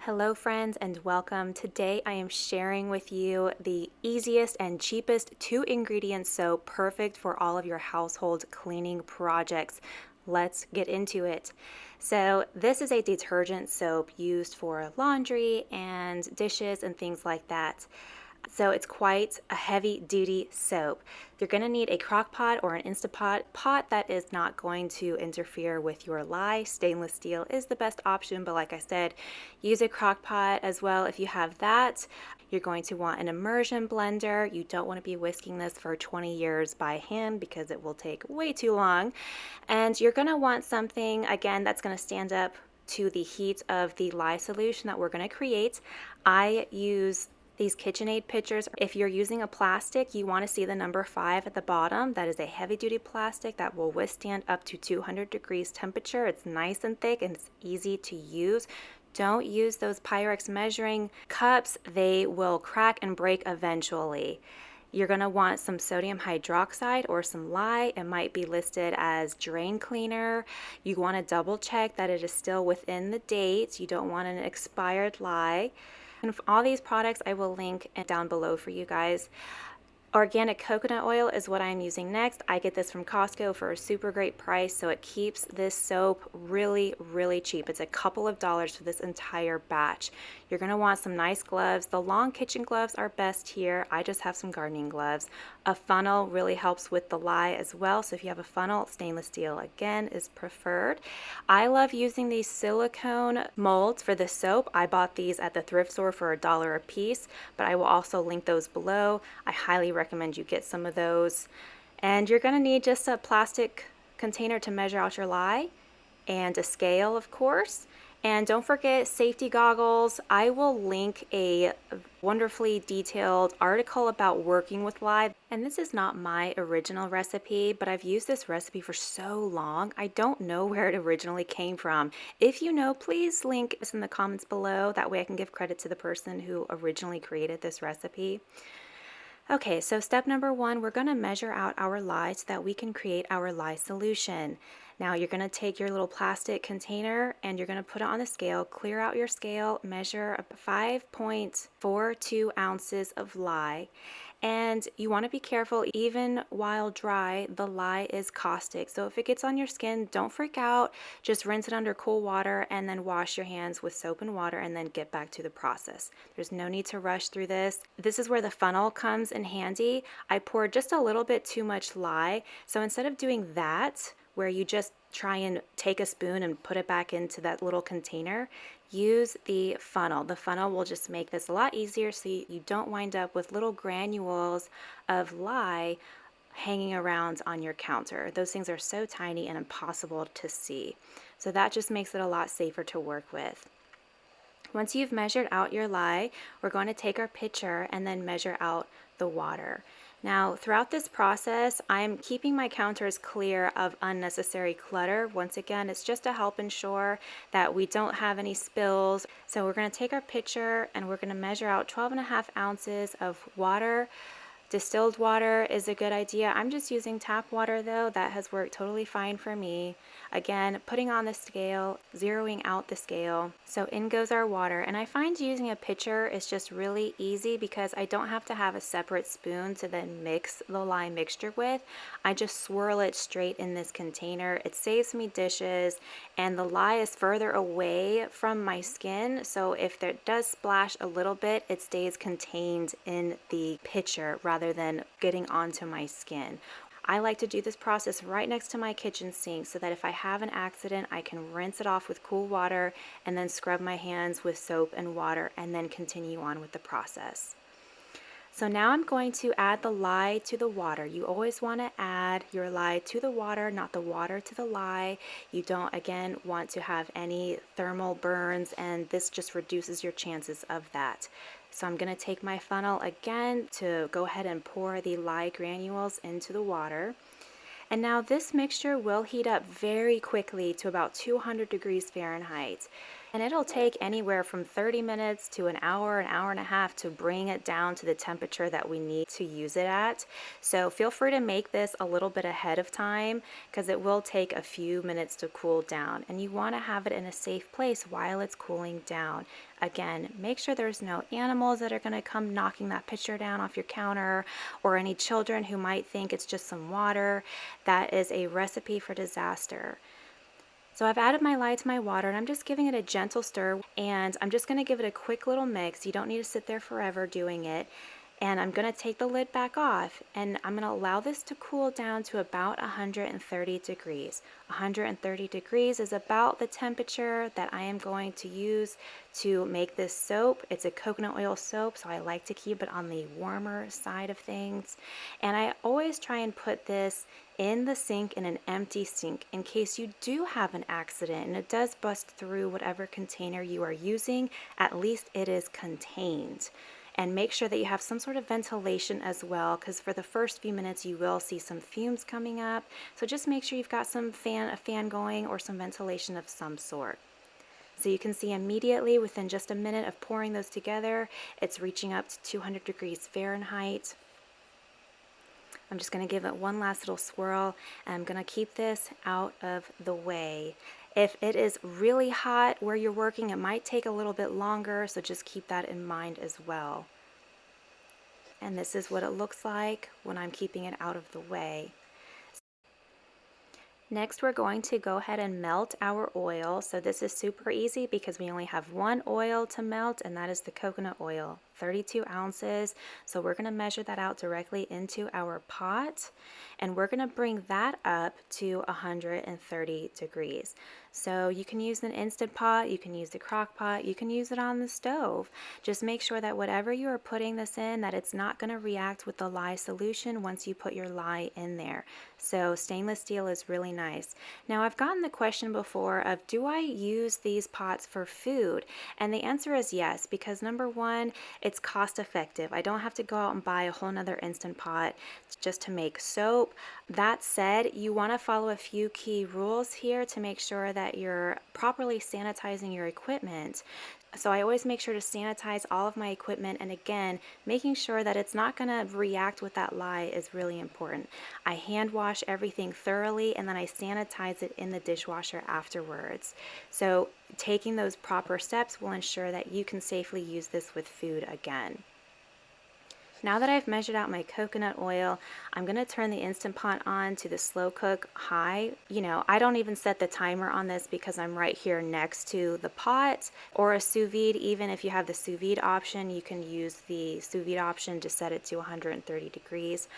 Hello friends and welcome. Today I am sharing with you the easiest and cheapest 2-ingredient soap perfect for all of your household cleaning projects. Let's get into it. So this is a detergent soap used for laundry and dishes and things like that. So it's quite a heavy duty soap. You're going to need a crock pot or an Instapot pot that is not going to interfere with your lye. Stainless steel is the best option, but like I said, use a crock pot as well if you have that. You're going to want an immersion blender. You don't want to be whisking this for 20 years by hand because it will take way too long. And you're going to want something, again, that's going to stand up to the heat of the lye solution that we're going to create. I use these KitchenAid pitchers. If you're using a plastic, you want to see the number 5 at the bottom. That is a heavy duty plastic that will withstand up to 200 degrees temperature. It's nice and thick and it's easy to use. Don't use those Pyrex measuring cups. They will crack and break eventually. You're going to want some sodium hydroxide or some lye. It might be listed as drain cleaner. You want to double check that it is still within the date. You don't want an expired lye. And for all these products, I will link down below for you guys. Organic coconut oil is what I'm using next. I get this from Costco for a super great price, so it keeps this soap really, really cheap. It's a couple of dollars for this entire batch. You're going to want some nice gloves. The long kitchen gloves are best here. I just have some gardening gloves. A funnel really helps with the lye as well, so if you have a funnel, stainless steel again is preferred. I love using these silicone molds for the soap. I bought these at the thrift store for $1 a piece, but I will also link those below. I highly recommend you get some of those. And you're going to need just a plastic container to measure out your lye and a scale, of course. And don't forget safety goggles. I will link a wonderfully detailed article about working with lye. And this is not my original recipe, but I've used this recipe for so long. I don't know where it originally came from. If you know, please link this in the comments below. That way I can give credit to the person who originally created this recipe. Okay, so step number 1, we're going to measure out our lye so that we can create our lye solution. Now you're going to take your little plastic container and you're going to put it on the scale, clear out your scale, measure 5.42 ounces of lye. And you want to be careful, even while dry, the lye is caustic. So if it gets on your skin, don't freak out. Just rinse it under cool water and then wash your hands with soap and water and then get back to the process. There's no need to rush through this. This is where the funnel comes in handy. I poured just a little bit too much lye. So instead of doing that, where you just try and take a spoon and put it back into that little container, use the funnel. The funnel will just make this a lot easier so you don't wind up with little granules of lye hanging around on your counter. Those things are so tiny and impossible to see. So that just makes it a lot safer to work with. Once you've measured out your lye, we're going to take our pitcher and then measure out the water. Now, throughout this process, I'm keeping my counters clear of unnecessary clutter. Once again, it's just to help ensure that we don't have any spills. So we're going to take our pitcher and we're going to measure out 12.5 ounces of water. Distilled water is a good idea. I'm just using tap water though. That has worked totally fine for me. Again, putting on the scale, zeroing out the scale. So in goes our water. And I find using a pitcher is just really easy because I don't have to have a separate spoon to then mix the lye mixture with. I just swirl it straight in this container. It saves me dishes and the lye is further away from my skin. So if there does splash a little bit, it stays contained in the pitcher rather than getting onto my skin. I like to do this process right next to my kitchen sink so that if I have an accident, I can rinse it off with cool water and then scrub my hands with soap and water and then continue on with the process. So now I'm going to add the lye to the water. You always want to add your lye to the water, not the water to the lye. You don't, again, want to have any thermal burns, and this just reduces your chances of that. So I'm going to take my funnel again to go ahead and pour the lye granules into the water. And now this mixture will heat up very quickly to about 200 degrees Fahrenheit. And it'll take anywhere from 30 minutes to an hour and a half to bring it down to the temperature that we need to use it at. So feel free to make this a little bit ahead of time because it will take a few minutes to cool down. And you want to have it in a safe place while it's cooling down. Again, make sure there's no animals that are going to come knocking that pitcher down off your counter, or any children who might think it's just some water. That is a recipe for disaster. So I've added my lye to my water and I'm just giving it a gentle stir, and I'm just going to give it a quick little mix. You don't need to sit there forever doing it. And I'm going to take the lid back off and I'm going to allow this to cool down to about 130 degrees. 130 degrees is about the temperature that I am going to use to make this soap. It's a coconut oil soap, so I like to keep it on the warmer side of things. And I always try and put this in the sink, in an empty sink, in case you do have an accident and it does bust through whatever container you are using. At least it is contained. And make sure that you have some sort of ventilation as well, because for the first few minutes you will see some fumes coming up. So just make sure you've got a fan going, or some ventilation of some sort. So you can see immediately within just a minute of pouring those together, it's reaching up to 200 degrees Fahrenheit. I'm just going to give it one last little swirl, and I'm going to keep this out of the way. If it is really hot where you're working, it might take a little bit longer, so just keep that in mind as well. And this is what it looks like when I'm keeping it out of the way. Next, we're going to go ahead and melt our oil. So this is super easy because we only have one oil to melt, and that is the coconut oil, 32 ounces. So we're going to measure that out directly into our pot, and we're going to bring that up to 130 degrees. So you can use an Instant Pot, you can use the crock pot, you can use it on the stove. Just make sure that whatever you are putting this in, that it's not going to react with the lye solution once you put your lye in there. So stainless steel is really nice. Now, I've gotten the question before of, do I use these pots for food? And the answer is yes, because number one, it's cost effective. I don't have to go out and buy a whole nother Instant Pot just to make soap. That said, you want to follow a few key rules here to make sure that you're properly sanitizing your equipment. So I always make sure to sanitize all of my equipment, and again, making sure that it's not going to react with that lye is really important. I hand wash everything thoroughly, and then I sanitize it in the dishwasher afterwards. So taking those proper steps will ensure that you can safely use this with food again. Now that I've measured out my coconut oil, I'm going to turn the Instant Pot on to the slow cook high. You know, I don't even set the timer on this because I'm right here next to the pot, or a sous vide. Even if you have the sous vide option, you can use the sous vide option to set it to 130 degrees.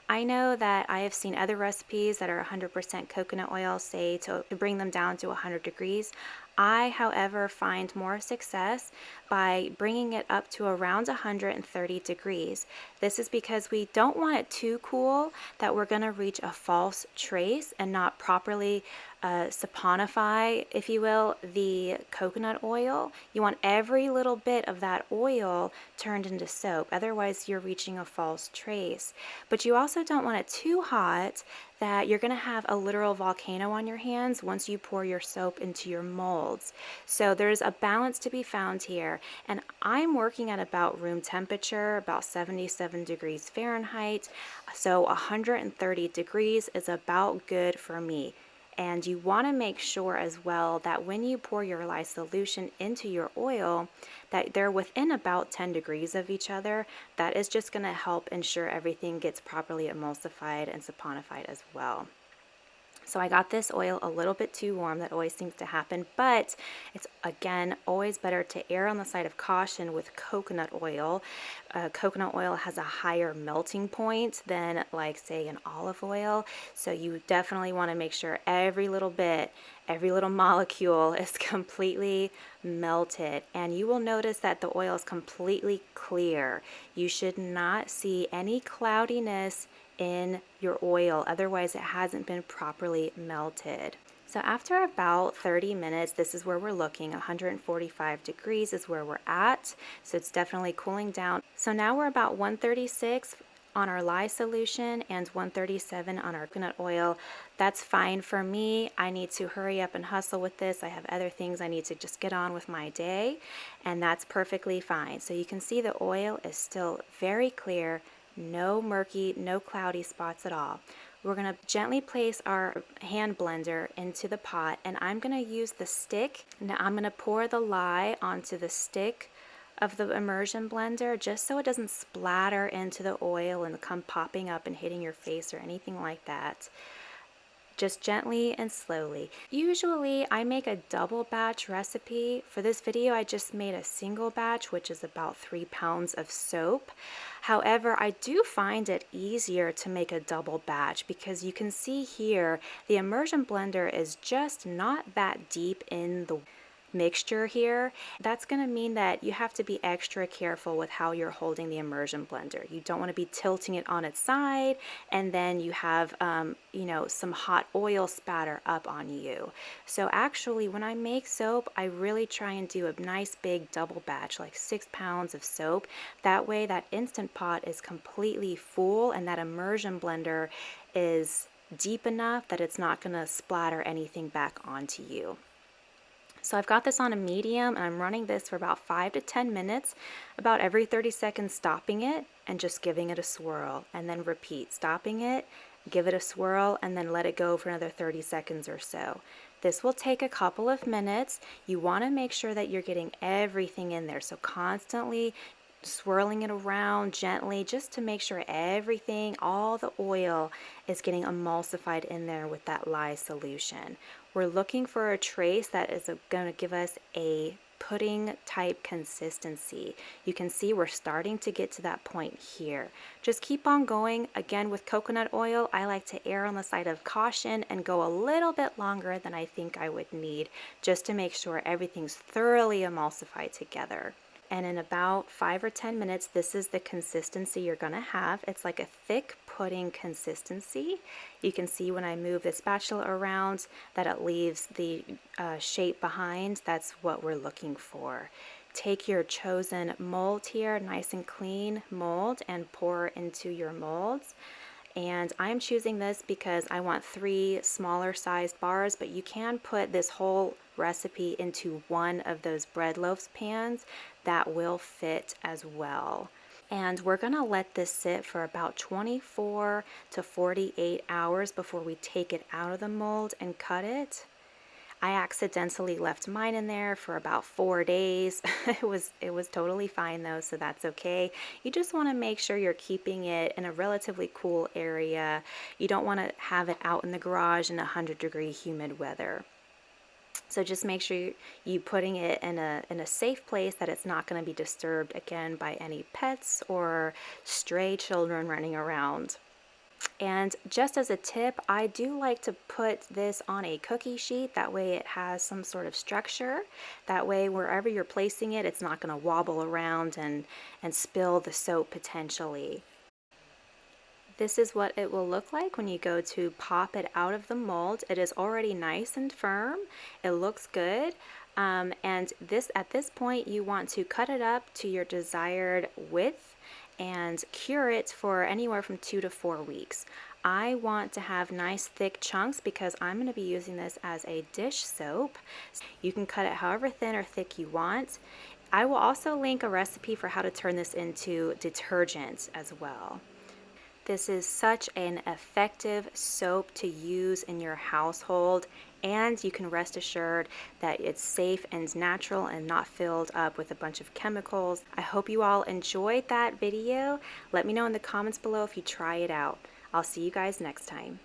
I know that I have seen other recipes that are 100% coconut oil say to bring them down to 100 degrees. I, however, find more success by bringing it up to around 130 degrees. This is because we don't want it too cool that we're going to reach a false trace and not properly saponify, if you will, the coconut oil. You want every little bit of that oil turned into soap. Otherwise, you're reaching a false trace. But you also don't want it too hot that you're going to have a literal volcano on your hands once you pour your soap into your molds. So there's a balance to be found here, and I'm working at about room temperature, about 77 degrees Fahrenheit, so 130 degrees is about good for me. And you want to make sure as well that when you pour your lye solution into your oil, that they're within about 10 degrees of each other. That is just going to help ensure everything gets properly emulsified and saponified as well. So I got this oil a little bit too warm. That always seems to happen, but it's, again, always better to err on the side of caution with coconut oil. Coconut oil has a higher melting point than, like, say, an olive oil. So you definitely want to make sure every little bit, every little molecule is completely melted. And you will notice that the oil is completely clear. You should not see any cloudiness in your oil, otherwise it hasn't been properly melted. So after about 30 minutes, this is where we're looking. 145 degrees is where we're at. So it's definitely cooling down. So now we're about 136 on our lye solution and 137 on our coconut oil. That's fine for me. I need to hurry up and hustle with this. I have other things I need to just get on with my day, and that's perfectly fine. So you can see the oil is still very clear, no murky, no cloudy spots at all. We're going to gently place our hand blender into the pot, and I'm going to use the stick. Now I'm going to pour the lye onto the stick of the immersion blender just so it doesn't splatter into the oil and come popping up and hitting your face or anything like that. Just gently and slowly. Usually I make a double batch recipe. For this video I just made a single batch, which is about 3 pounds of soap. However, I do find it easier to make a double batch because you can see here the immersion blender is just not that deep in the mixture here. That's going to mean that you have to be extra careful with how you're holding the immersion blender. You don't want to be tilting it on its side and then you have some hot oil spatter up on you. So actually when I make soap, I really try and do a nice big double batch, like 6 pounds of soap. That way that Instant Pot is completely full and that immersion blender is deep enough that it's not going to splatter anything back onto you. So I've got this on a medium and I'm running this for about 5 to 10 minutes, about every 30 seconds stopping it and just giving it a swirl, and then repeat, stopping it, give it a swirl, and then let it go for another 30 seconds or so. This will take a couple of minutes. You want to make sure that you're getting everything in there, so constantly swirling it around gently just to make sure everything, all the oil is getting emulsified in there with that lye solution. We're looking for a trace that is going to give us a pudding type consistency. You can see we're starting to get to that point here. Just keep on going. Again, with coconut oil, I like to err on the side of caution and go a little bit longer than I think I would need just to make sure everything's thoroughly emulsified together. And in about 5 or 10 minutes, this is the consistency you're going to have. It's like a thick pudding consistency. You can see when I move the spatula around that it leaves the shape behind. That's what we're looking for. Take your chosen mold here, nice and clean mold, and pour into your molds. And I'm choosing this because I want 3 smaller sized bars, but you can put this whole recipe into one of those bread loaves pans. That will fit as well. And we're gonna let this sit for about 24 to 48 hours before we take it out of the mold and cut it. I accidentally left mine in there for about 4 days. It was totally fine though, so that's okay. You just want to make sure you're keeping it in a relatively cool area. You don't want to have it out in the garage in 100-degree humid weather. So just make sure you're putting it in a safe place that it's not going to be disturbed again by any pets or stray children running around. And just as a tip, I do like to put this on a cookie sheet. That way it has some sort of structure. That way wherever you're placing it, it's not going to wobble around and spill the soap potentially. This is what it will look like when you go to pop it out of the mold. It is already nice and firm. It looks good. And at this point, you want to cut it up to your desired width and cure it for anywhere from 2 to 4 weeks. I want to have nice thick chunks because I'm going to be using this as a dish soap. You can cut it however thin or thick you want. I will also link a recipe for how to turn this into detergent as well. This is such an effective soap to use in your household, and you can rest assured that it's safe and natural and not filled up with a bunch of chemicals. I hope you all enjoyed that video. Let me know in the comments below if you try it out. I'll see you guys next time.